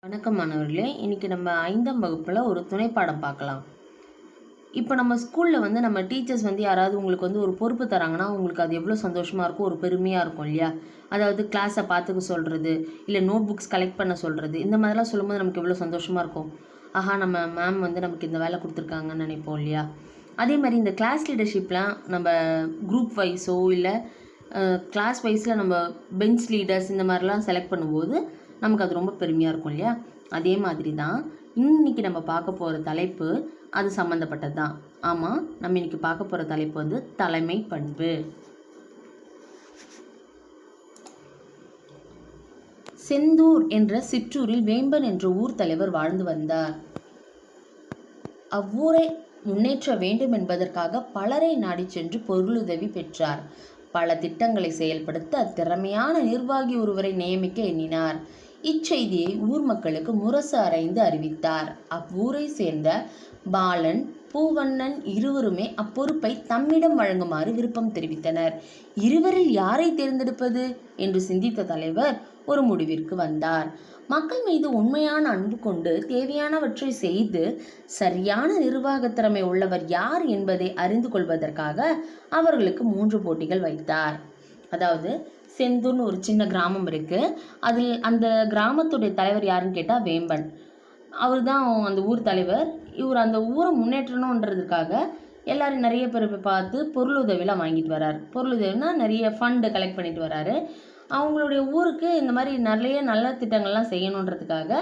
வணக்கம் மாணவர்களே. இன்னைக்கு நம்ம 5ஆம் வகுப்புல ஒரு துணைப்பாடம் பார்க்கலாம். இப்போ நம்ம ஸ்கூல்ல நம்ம டீச்சர்ஸ் யாராவது உங்களுக்கு ஒரு பொறுப்பு தராங்கன்னா, உங்களுக்கு அது எவ்வளோ சந்தோஷமா இருக்கும், ஒரு பெருமையா இருக்கும் இல்லையா? அதாவது கிளாஸை பார்த்துக்க சொல்றது, இல்லை நோட் புக்ஸ் கலெக்ட் பண்ண சொல்றது, இந்த மாதிரிலாம் சொல்லும்போது நமக்கு எவ்வளோ சந்தோஷமா இருக்கும். ஆஹா, நம்ம மேம் நமக்கு இந்த வேலை கொடுத்துருக்காங்கன்னு நினைப்போம் இல்லையா? அதே மாதிரி இந்த கிளாஸ் லீடர்ஷிப்லாம் நம்ம குரூப் வைஸோ இல்லை கிளாஸ் வைஸில் நம்ம பெஞ்ச் லீடர்ஸ் இந்த மாதிரிலாம் செலக்ட் பண்ணும்போது நமக்கு அது ரொம்ப பெருமையாக இருக்கும் இல்லையா? அதே மாதிரி தான் இன்னைக்கு நம்ம பார்க்க போகிற தலைப்பு அது சம்மந்தப்பட்டது தான். ஆமாம், நம்ம இன்னைக்கு பார்க்க போகிற தலைப்பு தலைமை பண்பு. செந்தூர் என்ற சிற்றூரில் வேம்பன் என்ற ஊர் தலைவர் வாழ்ந்து வந்தார். அவ்வூரை முன்னேற்ற வேண்டும் என்பதற்காக பலரை நாடி சென்று பொருளுதவி பெற்றார். பல திட்டங்களை செயல்படுத்த திறமையான நிர்வாகி ஒருவரை நியமிக்க எண்ணினார். இச்செய்தியை ஊர் மக்களுக்கு முரசு அறைந்து அறிவித்தார். அவ்வூரை சேர்ந்த பாலன், பூவண்ணன் இருவருமே அப்பொறுப்பை தம்மிடம் வழங்குமாறு விருப்பம் தெரிவித்தனர். இருவரில் யாரை தேர்ந்தெடுப்பது என்று சிந்தித்த தலைவர் ஒரு முடிவிற்கு வந்தார். மக்கள் மீது உண்மையான அன்பு கொண்டு தேவையானவற்றை செய்து சரியான நிர்வாக திறமை உள்ளவர் யார் என்பதை அறிந்து கொள்வதற்காக அவர்களுக்கு 3 போட்டிகள் வைத்தார். அதாவது செந்தூர்னு ஒரு சின்ன கிராமம் இருக்கு. அதில் அந்த கிராமத்துடைய தலைவர் யாருன்னு கேட்டால் வேம்பன். அவர் தான் அந்த ஊர் தலைவர். இவர் அந்த ஊரை முன்னேற்றணுன்றதுக்காக எல்லாரும் நிறைய பேர் பார்த்து பொருளுதவிலாம் வாங்கிட்டு வர்றாரு. பொருளுதவினா நிறைய ஃபண்டு கலெக்ட் பண்ணிட்டு வர்றாரு. அவங்களுடைய ஊருக்கு இந்த மாதிரி நிறைய நல்ல திட்டங்கள்லாம் செய்யணுன்றதுக்காக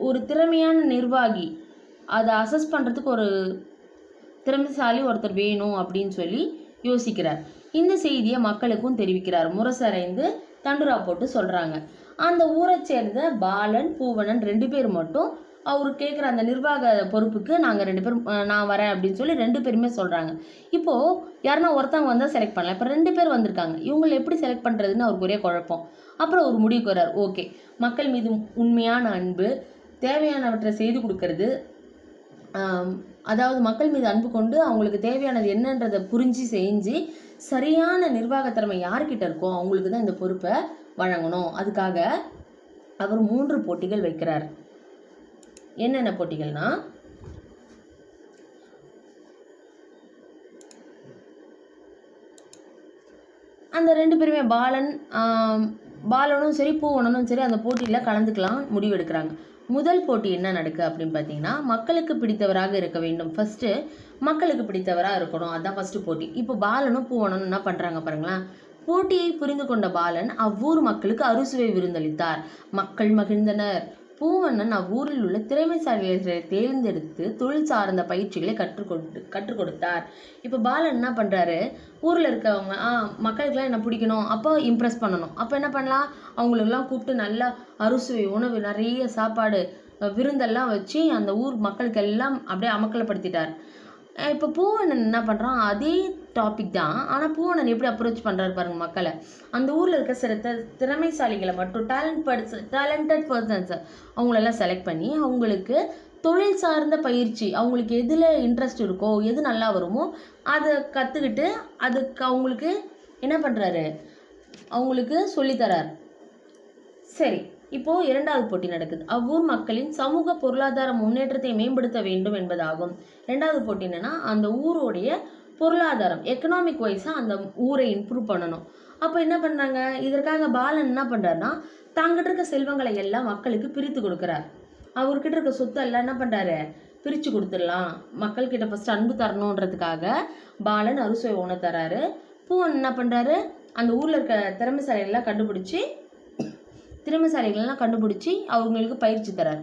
ஒரு திறமையான நிர்வாகி, அதை அசஸ் பண்ணுறதுக்கு ஒரு திறமைசாலி ஒருத்தர் வேணும் அப்படின்னு சொல்லி யோசிக்கிறார். இந்த செய்தியை மக்களுக்கும் தெரிவிக்கிறார். முரசறைந்து தண்டுரா போட்டு சொல்கிறாங்க. அந்த ஊரை சேர்ந்த பாலன், பூவணன் 2 பேர் மட்டும் அவர் கேட்குற அந்த நிர்வாக பொறுப்புக்கு நாங்கள் 2 பேரும் நான் வரேன் அப்படின்னு சொல்லி 2 பேருமே சொல்கிறாங்க. இப்போது யாருன்னா ஒருத்தவங்க வந்தால் செலக்ட் பண்ணலாம். இப்போ 2 பேர் வந்திருக்காங்க. இவங்களை எப்படி செலக்ட் பண்ணுறதுன்னு அவருக்கு ஒரே குழப்பம். அப்புறம் ஒரு முடிவுக்கு வர்றார். ஓகே, மக்கள் மீது உண்மையான அன்பு, தேவையானவற்றை செய்து கொடுக்கறது, அதாவது மக்கள் மீது அன்பு கொண்டு அவங்களுக்கு தேவையானது என்னன்றதை புரிஞ்சு செஞ்சு சரியான நிர்வாக திறமை யார்கிட்ட இருக்கோ அவங்களுக்கு தான் இந்த பொறுப்பை வழங்கணும். அதுக்காக அவர் 3 போட்டிகள் வைக்கிறார். என்னென்ன போட்டிகள்னா, அந்த 2 பேருமே பாலனும் சரி பூவணனும் சரி அந்த போட்டியில் கலந்துக்கலாம் முடிவெடுக்கிறாங்க. முதல் போட்டி என்ன நடக்கு அப்படின்னு பார்த்தீங்கன்னா, மக்களுக்கு பிடித்தவராக இருக்க வேண்டும். ஃபஸ்ட்டு மக்களுக்கு பிடித்தவராக இருக்கணும். அதுதான் ஃபஸ்ட்டு போட்டி. இப்போ பாலனும் பூவணனும் என்ன பண்ணுறாங்க பாருங்களேன். போட்டியை புரிந்து கொண்ட பாலன் அவ்வூர் மக்களுக்கு அறுசுவை விருந்தளித்தார். மக்கள் மகிழ்ந்தனர். பூவண்ணன் அவ்வூரில் உள்ள திறமைசாலிகளை தேர்ந்தெடுத்து தொழில் சார்ந்த பயிற்சிகளை கற்றுக் கொடுத்தார். இப்போ பாலன் என்ன பண்ணுறாரு, ஊரில் இருக்கவங்க மக்களுக்கெல்லாம் என்ன பிடிக்கணும், அப்போ இம்ப்ரெஸ் பண்ணணும். அப்போ என்ன பண்ணலாம், அவங்களுக்கெல்லாம் கூப்பிட்டு நல்லா அறுசுவை உணவு, நிறைய சாப்பாடு, விருந்தெல்லாம் வச்சு அந்த ஊர் மக்களுக்கு எல்லாம் அப்படியே அமக்கலப்படுத்திட்டார். இப்போ பூவண்ணன் என்ன பண்ணுறான், அதே டாபிக் தான். ஆனால் பூவண்ணன் எப்படி அப்ரோச் பண்ணுறாரு பாருங்கள் மக்களை. அந்த ஊரில் இருக்க சில திறமைசாலிகளை மட்டும் டேலண்டட் பர்சன்ஸ் அவங்களெல்லாம் செலக்ட் பண்ணி அவங்களுக்கு தொழில் சார்ந்த பயிற்சி, அவங்களுக்கு எதில் இன்ட்ரெஸ்ட் இருக்கோ, எது நல்லா வருமோ அதை கற்றுக்கிட்டு அதுக்கு அவங்களுக்கு என்ன பண்ணுறாரு, அவங்களுக்கு சொல்லித்தரார். சரி, இப்போது 2வது போட்டி நடக்குது. அவ்வூர் மக்களின் சமூக பொருளாதார முன்னேற்றத்தை மேம்படுத்த வேண்டும் என்பதாகும். 2வது போட்டி என்னன்னா, அந்த ஊருடைய பொருளாதாரம் எக்கனாமிக் வைஸாக அந்த ஊரை இம்ப்ரூவ் பண்ணணும். அப்போ என்ன பண்ணுறாங்க, இதற்காக பாலன் என்ன பண்ணுறாருன்னா, தாங்கிட்ட இருக்க செல்வங்களை எல்லாம் மக்களுக்கு பிரித்து கொடுக்குறார். அவர்கிட்ட இருக்க சொத்து எல்லாம் என்ன பண்ணுறாரு, பிரித்து கொடுத்துடலாம், மக்கள்கிட்ட ஃபஸ்ட்டு அன்பு தரணுன்றதுக்காக பாலன் அறுசுவை உணவு தராரு. பூவன் என்ன பண்ணுறாரு, அந்த ஊரில் இருக்க திறமைசாலிகள்லாம் கண்டுபிடிச்சி அவங்களுக்கு பயிற்சி தரார்.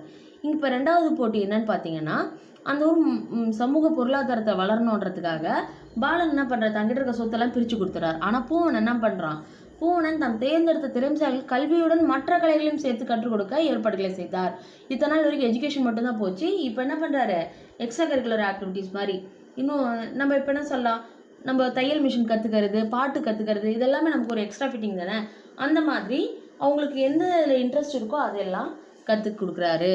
இப்போ 2வது போட்டி என்னன்னு பார்த்தீங்கன்னா, அந்த ஊர் சமூக பொருளாதாரத்தை வளரணுன்றதுக்காக பாலன் என்ன பண்ணுறாரு, தங்கிட்ட இருக்க சொத்தெல்லாம் பிரித்து கொடுத்துறாரு. ஆனால் பூவன் என்ன பண்ணுறான், பூவணன் தம் தேர்ந்தெடுத்த திறமைசாலிகள் கல்வியுடன் மற்ற கலைகளையும் சேர்த்து கற்றுக் கொடுக்க ஏற்பாடுகளை செய்தார். இத்தனை நாள் வரைக்கும் எஜுகேஷன் மட்டும்தான் போச்சு. இப்போ என்ன பண்ணுறாரு, எக்ஸ்ட்ரா கரிக்குலர் ஆக்டிவிட்டீஸ் மாதிரி இன்னும் நம்ம இப்போ என்ன சொல்லலாம், நம்ம தையல் மிஷின் கற்றுக்கிறது, பாட்டு கற்றுக்கிறது, இதெல்லாமே நமக்கு ஒரு எக்ஸ்ட்ரா ஃபிட்டிங் தானே. அந்த மாதிரி அவங்களுக்கு எந்த இன்ட்ரெஸ்ட் இருக்கோ அதெல்லாம் கற்றுக் கொடுக்குறாரு.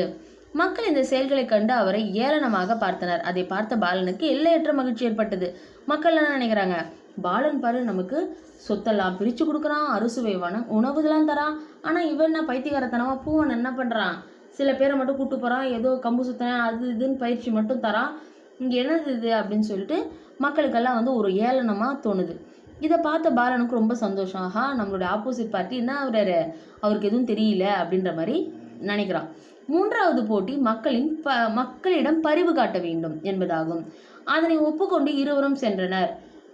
மக்கள் இந்த செயல்களை கண்டு அவரை ஏளனமாக பார்த்தனர். அதை பார்த்த பாலனுக்கு எல்லையற்ற மகிழ்ச்சி ஏற்பட்டது. மக்கள் என்ன நினைக்கிறாங்க, பாலன் பாரு நமக்கு சொத்தெல்லாம் பிரித்து கொடுக்குறான், அறுசுவை உணவுதெல்லாம் தரான், ஆனால் இவன் என்ன பைத்தியகாரத்தனமாக பூவன் என்ன பண்ணுறான், சில பேரை மட்டும் கூட்டு போகிறான், ஏதோ கம்பு சுத்தம் அது இதுன்னு பயிற்சி மட்டும் தரான். இங்கே என்னது இது அப்படின்னு சொல்லிட்டு மக்களுக்கெல்லாம் வந்து ஒரு ஏளனமாக தோணுது. இதை பார்த்த பாலனுக்கு ரொம்ப சந்தோஷம். ஆஹா, நம்மளுடைய ஆப்போசிட் பார்ட்டி என்ன ஆகுறாரு, அவருக்கு எதுவும் தெரியல அப்படின்ற மாதிரி நினைக்கிறான். மூன்றாவது போட்டி மக்களிடம் பரிவு காட்ட வேண்டும் என்பதாகும். அதனை ஒப்புக்கொண்டு இருவரும் சென்றனர்.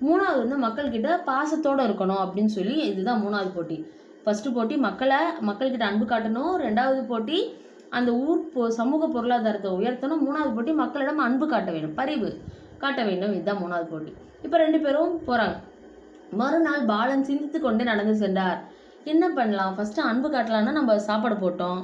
மூணாவது வந்து மக்கள்கிட்ட பாசத்தோடு இருக்கணும் அப்படின்னு சொல்லி, இதுதான் மூணாவது போட்டி. ஃபர்ஸ்ட் போட்டி மக்கள்கிட்ட அன்பு காட்டணும். ரெண்டாவது போட்டி அந்த சமூக பொருளாதாரத்தை உயர்த்தணும். மூணாவது போட்டி மக்களிடம் அன்பு காட்ட வேண்டும், பரிவு காட்ட வேண்டும். இதுதான் மூணாவது போட்டி. இப்போ 2 பேரும் போகிறாங்க. மறுநாள் பாலன் சிந்தித்து கொண்டு நடந்து சென்றார். என்ன பண்ணலாம், ஃபஸ்ட்டு அன்பு காட்டலான்னா நம்ம சாப்பாடு போட்டோம்,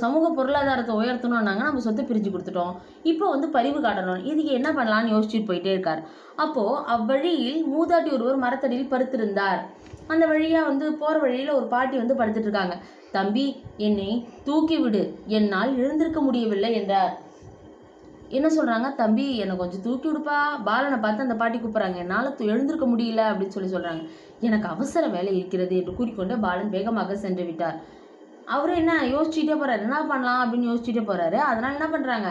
சமூக பொருளாதாரத்தை உயர்த்தணும்னாங்க, நம்ம சொத்தை பிரித்து கொடுத்துட்டோம், இப்போ வந்து பரிவு காட்டணும், இதுக்கு என்ன பண்ணலான்னு யோசிச்சுட்டு போயிட்டே இருக்கார். அப்போது அவ்வழியில் மூதாட்டி ஒருவர் மரத்தடியில் படுத்திருந்தார். அந்த வழியாக வந்து போகிற வழியில் ஒரு பாட்டி வந்து படுத்துட்டு இருக்காங்க. தம்பி, என்னை தூக்கி விடு, என்னால் எழுந்திருக்க முடியவில்லை என்றார். என்ன சொல்கிறாங்க, தம்பி என்னை கொஞ்சம் தூக்கி விடுப்பா. பாலனை பார்த்து அந்த பாட்டி கூப்பிட்றாங்க. என்னால் எழுந்திருக்க முடியல அப்படின்னு சொல்கிறாங்க. எனக்கு அவசர வேலை இருக்கிறது என்று கூறிக்கொண்டு பாலன் வேகமாக சென்று விட்டார். அவரு என்ன யோசிச்சுட்டே போறாரு, என்ன பண்ணலாம் அப்படின்னு யோசிச்சுட்டே போறாரு. அதனால என்ன பண்றாங்க,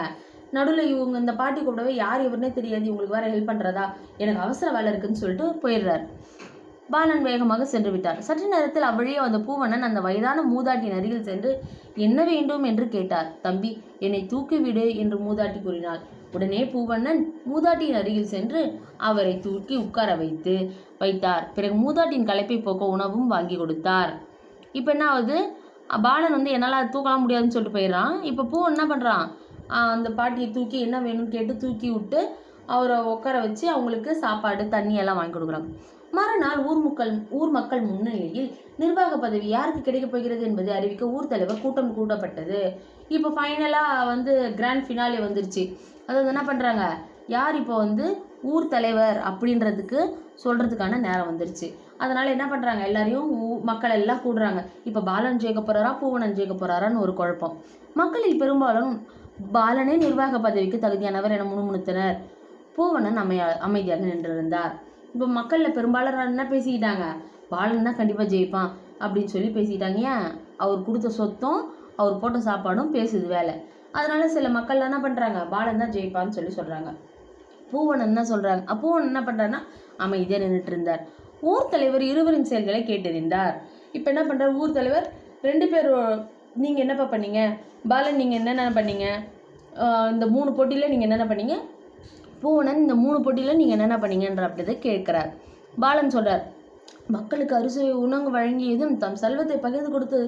நடுவில் இவங்க இந்த பாட்டி கூப்பிடவே யார் இவருனே தெரியாது, இவங்களுக்கு வேற ஹெல்ப் பண்றதா, எனக்கு அவசர வேலை இருக்குன்னு சொல்லிட்டு போயிடுறாரு. பாலன் வேகமாக சென்று விட்டார். சற்று நேரத்தில் அவ்வழியே வந்த பூவண்ணன் அந்த வயதான மூதாட்டியின் அருகில் சென்று என்ன வேண்டும் என்று கேட்டார். தம்பி, என்னை தூக்கிவிடு என்று மூதாட்டி கூறினாள். உடனே பூவண்ணன் மூதாட்டியின் அருகில் சென்று அவரை தூக்கி உட்கார வைத்தார். பிறகு மூதாட்டியின் களைப்பை போக்க உணவும் வாங்கி கொடுத்தார். இப்போ என்ன ஆகுது, பாலன் வந்து என்னால் தூக்கலாம் முடியாதுன்னு சொல்லிட்டு போயிடுறான். இப்போ பூவன் என்ன பண்ணுறான், அந்த பாட்டியை தூக்கி என்ன வேணும்னு கேட்டு தூக்கி விட்டு அவரை உட்கார வச்சு அவங்களுக்கு சாப்பாடு தண்ணி எல்லாம் வாங்கி கொடுக்குறாங்க. மறுநாள் ஊர் மக்கள் முன்னிலையில் நிர்வாக பதவி யாருக்கு கிடைக்கப் போகிறது என்பதை அறிவிக்க ஊர் தலைவர் கூட்டம் கூட்டப்பட்டது. இப்போ ஃபைனலாக வந்து கிராண்ட் ஃபினாலே வந்துருச்சு. அதாவது என்ன பண்ணுறாங்க, யார் இப்போ வந்து ஊர் தலைவர் அப்படின்றதுக்கு சொல்கிறதுக்கான நேரம் வந்துருச்சு. அதனால் என்ன பண்ணுறாங்க, எல்லாரையும் மக்கள் எல்லாம் கூடுறாங்க. இப்போ பாலன் ஜெயிக்க போகிறாரா பூவணன் ஜெயிக்க போகிறாரான்னு ஒரு குழப்பம். மக்களில் பெரும்பாலும் பாலனே நிர்வாக பதவிக்கு தகுதியானவர் என முணுமுணுத்தனர். பூவணன் அமைதியாக நின்றிருந்தார். இப்போ மக்களில் பெரும்பாலும் என்ன பேசிக்கிட்டாங்க, பாலன் தான் கண்டிப்பாக ஜெயிப்பான் அப்படின்னு சொல்லி பேசிக்கிட்டாங்க. ஏன், அவர் கொடுத்த சொத்தும் அவர் போட்ட சாப்பாடும் பேசுது வேலை. அதனால சில மக்கள் என்ன பண்ணுறாங்க, பாலன் தான் ஜெயிப்பான்னு சொல்லி சொல்கிறாங்க. பூவணன் என்ன சொல்கிறாங்க, பூவணன் என்ன பண்ணுறாருன்னா அமைதியாக நின்றுட்டு இருந்தார். ஊர் தலைவர் இருவரின் செயல்களை கேட்டறிந்தார். இப்போ என்ன பண்ணுறார், ஊர் தலைவர் 2 பேர், நீங்கள் என்னப்பா பண்ணீங்க, பாலன் நீங்கள் என்னென்ன பண்ணீங்க, இந்த 3 போட்டியில் நீங்கள் என்னென்ன பண்ணீங்க, பூவணன் இந்த 3 போட்டியில் நீங்கள் என்னென்ன பண்ணீங்கன்ற அப்படிதை கேட்குறார். பாலன் சொல்கிறார், மக்களுக்கு அரிசுவை உணவு வழங்கியதும் தம் செல்வத்தை பகிர்ந்து கொடுத்து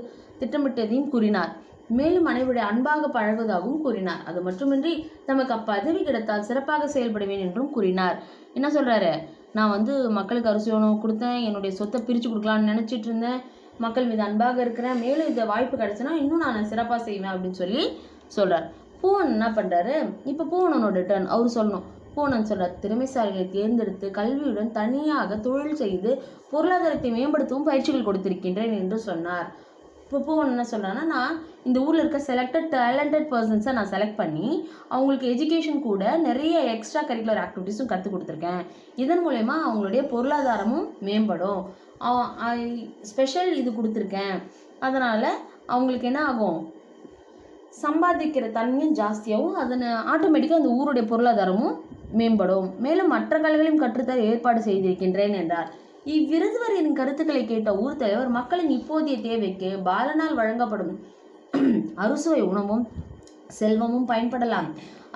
திட்டமிட்டதையும் கூறினார். மேலும் அனைவருடைய அன்பாக பழகுவதாகவும் கூறினார். அது மட்டுமின்றி தமக்கு அப்பதவி கிடைத்தால் சிறப்பாக செயல்படுவேன் என்றும் கூறினார். என்ன சொல்கிறாரு, நான் வந்து மக்களுக்கு அரிசி உணவு கொடுத்தேன், என்னுடைய சொத்தை பிரித்து கொடுக்கலான்னு நினச்சிட்டு இருந்தேன், மக்கள் மீது அன்பாக இருக்கிறேன், மேலும் இந்த வாய்ப்பு கிடைச்சுன்னா இன்னும் நான் சிறப்பாக செய்வேன் அப்படின்னு சொல்லி சொல்கிறார். பூவன் என்ன பண்ணுறாரு, இப்போ பூவனனோட டர்ன், அவர் சொல்லணும். பூவனன் சொல்கிறார், திறமைசாலிகளை தேர்ந்தெடுத்து கல்வியுடன் தனியாக தொழில் செய்து பொருளாதாரத்தை மேம்படுத்தவும் பயிற்சிகள் கொடுத்திருக்கின்றேன் என்று சொன்னார். இப்போ பூவன் என்ன சொல்கிறான்னா, நான் இந்த ஊரில் இருக்க டேலண்டட் பர்சன்ஸை நான் செலக்ட் பண்ணி அவங்களுக்கு எஜுகேஷன் கூட நிறைய எக்ஸ்ட்ரா கரிக்குலர் ஆக்டிவிட்டீஸும் கற்றுக் கொடுத்துருக்கேன். இதன் மூலயமா அவங்களுடைய பொருளாதாரமும் மேம்படும். ஸ்பெஷல் இது கொடுத்துருக்கேன். அதனால் அவங்களுக்கு என்ன ஆகும், சம்பாதிக்கிற தன்மையும் ஜாஸ்தியாகவும் அதனை ஆட்டோமேட்டிக்காக அந்த ஊருடைய பொருளாதாரமும் மேம்படும். மேலும் மற்ற கலைகளையும் கற்றுத்தர ஏற்பாடு செய்திருக்கின்றேன் என்றார். இவ்விருதுவரின் கருத்துக்களை கேட்ட ஊர் தலைவர், மக்களின் இப்போதைய தேவைக்கு பாலனால் வழங்கப்படும் அறுசுவை உணவும் செல்வமும் பயன்படலாம்.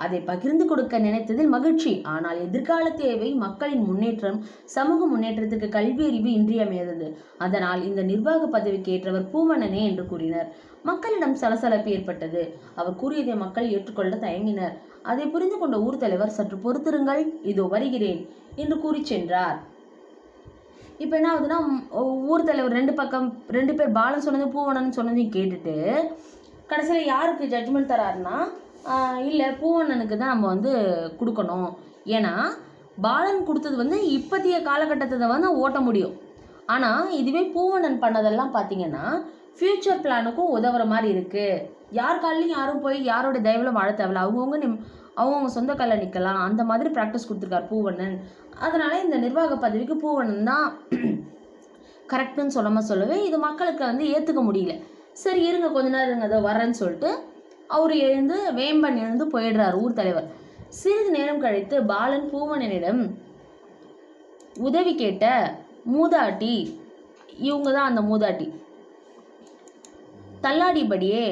அதை பகிர்ந்து கொடுக்க நினைத்ததில் மகிழ்ச்சி. ஆனால் எதிர்கால தேவை மக்களின் முன்னேற்றம், சமூக முன்னேற்றத்துக்கு கல்வி அறிவு இன்றியமையாதது. அதனால் இந்த நிர்வாக பதவிக்கு ஏற்றவர் பூவண்ணனே என்று கூறினர். மக்களிடம் சலசலப்பு ஏற்பட்டது. அவர் கூறியதை மக்கள் ஏற்றுக்கொள்ள தயங்கினர். அதை புரிந்து கொண்ட ஊர் தலைவர், சற்று பொறுத்திருங்கள், இதோ வருகிறேன் என்று கூறி சென்றார். இப்போ என்ன ஆகுதுன்னா, ஊர் தலைவர் 2 பேர் பாலன் சொன்னது பூவண்ணன் சொன்னதையும் கேட்டுட்டு கடைசியில் யாருக்கு ஜட்ஜ்மெண்ட் தராருன்னா, இல்லை பூவண்ணனுக்கு தான் நம்ம வந்து கொடுக்கணும். ஏன்னா பாலன் கொடுத்தது வந்து இப்போதைய காலகட்டத்தை வந்து ஓட்ட முடியும். ஆனால் இதுவே பூவண்ணன் பண்ணதெல்லாம் பார்த்தீங்கன்னா ஃப்யூச்சர் பிளானுக்கும் உதவுற மாதிரி இருக்குது. யார் காலையும் யாரும் போய் யாரோட தயவில் வாழ தேவையில்ல, அவங்கவுங்க சொந்த காலில் நிற்கலாம். அந்த மாதிரி ப்ராக்டிஸ் கொடுத்துருக்கார் பூவண்ணன். அதனால் இந்த நிர்வாக பதவிக்கு பூவண்ணன் தான் கரெக்டுன்னு சொல்லவே இது மக்களுக்கு வந்து ஏற்றுக்க முடியல. சரி இருங்க, கொஞ்ச நேரம் இருங்க, அதை வரேன்னு சொல்லிட்டு அவர் எழுந்து வேம்பன் எழுந்து போயிடுறார் ஊர் தலைவர். சிறிது நேரம் கழித்து பாலன் பூவணனிடம் உதவி கேட்ட மூதாட்டி, இவங்க தான் அந்த மூதாட்டி, தள்ளாடிபடியே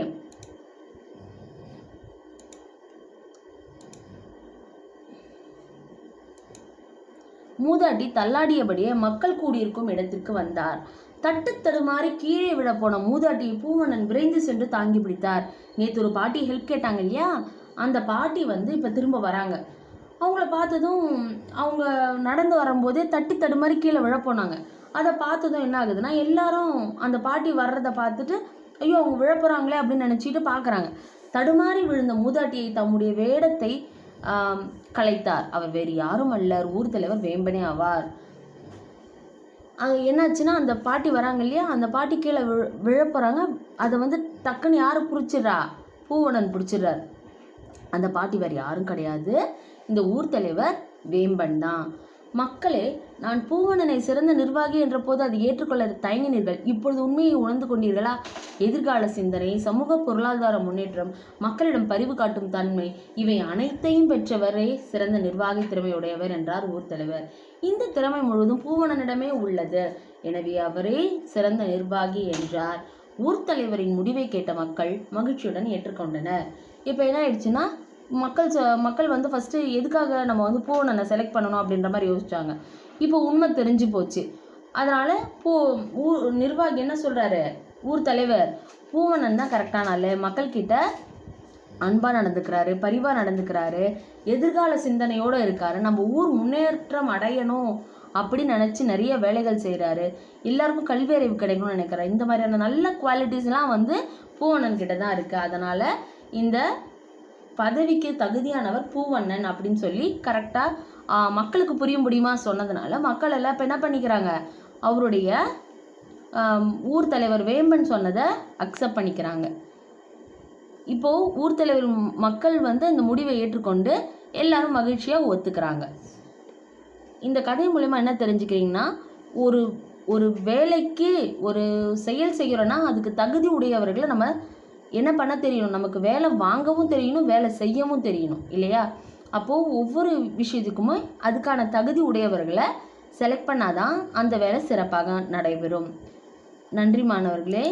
தள்ளாடியபடியே மக்கள் கூடியிருக்கும் இடத்திற்கு வந்தார். தட்டு தடுமாறி கீழே விழ போன மூதாட்டியை பூவண்ணன் விரைந்து சென்று தாங்கி பிடித்தார். நேற்று ஒரு பாட்டி ஹெல்ப் கேட்டாங்க இல்லையா, அந்த பாட்டி வந்து இப்போ திரும்ப வராங்க. அவங்கள பார்த்ததும் அவங்க நடந்து வரும்போதே தட்டி தடுமாறி கீழே விழ போனாங்க. அதை பார்த்ததும் என்ன ஆகுதுன்னா, எல்லாரும் அந்த பாட்டி வர்றதை பார்த்துட்டு ஐயோ அவங்க விழப்போறாங்களே அப்படின்னு நினச்சிட்டு பார்க்குறாங்க. தடுமாறி விழுந்த மூதாட்டியை தம்முடைய வேடத்தை கலைத்தார். அவர் வேறு யாரும் அல்ல, ஊர் தலைவர் வேம்பனே ஆவார். என்னாச்சுன்னா, அந்த பாட்டி வராங்க இல்லையா, அந்த பாட்டி கீழே விழப்போறாங்க. அதை வந்து டக்குன்னு யார் பிடிச்சிட்றா, பூவணன் பிடிச்சிடுறார். அந்த பாட்டி வேறு யாரும் கிடையாது, இந்த ஊர் தலைவர் வேம்பன் தான். மக்களே, நான் பூவணனை சிறந்த நிர்வாகி என்ற போது அதை ஏற்றுக்கொள்ள தயங்கினீர்கள். இப்பொழுது உண்மையை உணர்ந்து கொண்டீர்களா? எதிர்கால சிந்தனை, சமூக பொருளாதார முன்னேற்றம், மக்களிடம் பரிவு காட்டும் தன்மை, இவை அனைத்தையும் பெற்றவரே சிறந்த நிர்வாகி திறமையுடையவர் என்றார் ஊர் தலைவர். இந்த திறமை முழுவதும் பூவணனிடமே உள்ளது, எனவே அவரே சிறந்த நிர்வாகி என்றார். ஊர் தலைவரின் முடிவை கேட்ட மக்கள் மகிழ்ச்சியுடன் ஏற்றுக்கொண்டனர். இப்போ என்ன ஆயிடுச்சுன்னா, மக்கள் வந்து ஃபஸ்ட்டு எதுக்காக நம்ம வந்து பூவணனை செலக்ட் பண்ணணும் அப்படின்ற மாதிரி யோசிச்சாங்க. இப்போ உண்மை தெரிஞ்சு போச்சு. அதனால் நிர்வாகி என்ன சொல்கிறாரு, ஊர் தலைவர் பூவணன் தான் கரெக்டான ஆள், மக்கள்கிட்ட அன்பாக நடந்துக்கிறாரு, பரிவாக நடந்துக்கிறாரு, எதிர்கால சிந்தனையோடு இருக்காரு, நம்ம ஊர் முன்னேற்றம் அடையணும் அப்படின்னு நினச்சி நிறைய வேலைகள் செய்கிறாரு, எல்லாருக்கும் கல்வி அறிவு கிடைக்கணும்னு நினைக்கிறாரு. இந்த மாதிரியான நல்ல குவாலிட்டிஸ்லாம் வந்து பூவணன் கிட்ட தான் இருக்குது. அதனால் இந்த பதவிக்கு தகுதியானவர் பூவண்ணன் அப்படின்னு சொல்லி கரெக்டாக மக்களுக்கு புரிய முடியுமா சொன்னதுனால மக்கள் எல்லாம் இப்போ என்ன பண்ணிக்கிறாங்க, அவருடைய ஊர் தலைவர் வேம்பன் சொன்னதை அக்செப்ட் பண்ணிக்கிறாங்க. இப்போது ஊர் தலைவர் மக்கள் வந்து இந்த முடிவை ஏற்றுக்கொண்டு எல்லாரும் மகிழ்ச்சியாக ஒத்துக்கிறாங்க. இந்த கதை மூலமா என்ன தெரிஞ்சுக்கிறீங்கன்னா, ஒரு வேலைக்கு ஒரு செயல் செய்கிறோன்னா அதுக்கு தகுதி உடையவர்களை நம்ம என்ன பண்ண தெரியணும், நமக்கு வேலை வாங்கவும் தெரியணும், வேலை செய்யவும் தெரியணும் இல்லையா? அப்போது ஒவ்வொரு விஷயத்துக்குமே அதுக்கான தகுதி உடையவர்களை செலக்ட் பண்ணாதான் அந்த வேலை சிறப்பாக நடைபெறும். நன்றி மாணவர்களே.